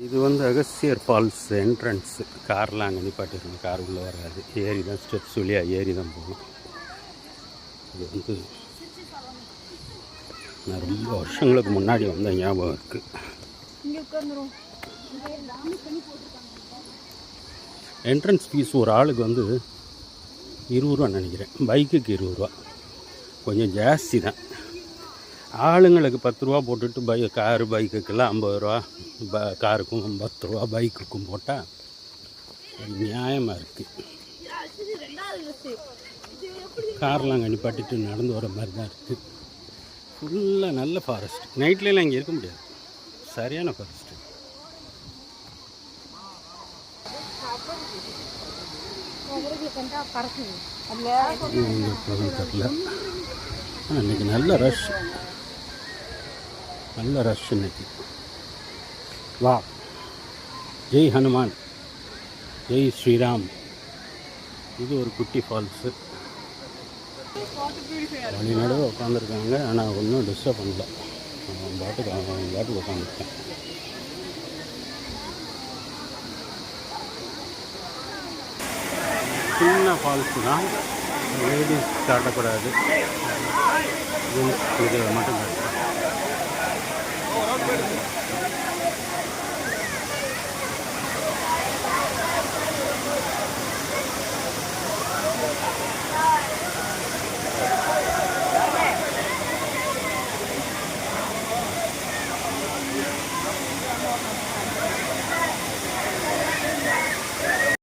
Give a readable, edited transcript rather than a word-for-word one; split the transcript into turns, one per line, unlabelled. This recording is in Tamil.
இது வந்து அகஸ்தியர் ஃபால்ஸ் என்ட்ரன்ஸ். கார்லாம் அங்கே நிப்பாட்டிருக்கணும், கார் உள்ளே வராது. ஏறி தான் ஸ்டெப்ஸ் வழியாக ஏறி தான் போகணும். இது வந்து நான் ரொம்ப வருஷங்களுக்கு முன்னாடி வந்த ஞாபகம் இருக்குது. என்ட்ரன்ஸ் ஃபீஸ் ஒரு ஆளுக்கு வந்து 20 ரூபா நினைக்கிறேன். பைக்குக்கு 20 ரூபா, கொஞ்சம் ஜாஸ்தி தான். ஆளுங்களுக்கு 10 ரூபா போட்டுட்டு காரு பைக்குக்கெல்லாம் 50 ரூபா, காருக்கும் 10 ரூபா, பைக்குக்கும் போட்டால் நியாயமாக இருக்குது. கார்லாம் அங்கே நிப்பாட்டிட்டு நடந்து வர மாதிரி தான் இருக்குது. ஃபுல்லாக நல்ல ஃபாரஸ்ட். நைட்லலாம் இங்கே இருக்க முடியாது, சரியான ஃபாரஸ்ட்டு. தெரில, இன்னைக்கு நல்ல ரஷ், நல்ல ரஷ் இன்னைக்கு. வா, ஜெய் ஹனுமான், ஜெய் ஸ்ரீராம். இது ஒரு குட்டி ஃபால்ஸு. வழி நடுவே உட்காந்துருக்காங்க, ஆனால் ஒன்றும் டிஸ்டர்ப் பண்ணல. பாட்டுக்கு உட்காந்துருக்கேன். சின்ன ஃபால்ஸு தான், லேடிஸ் காட்டக்கூடாது, இது மட்டும் காட்டுறேன்.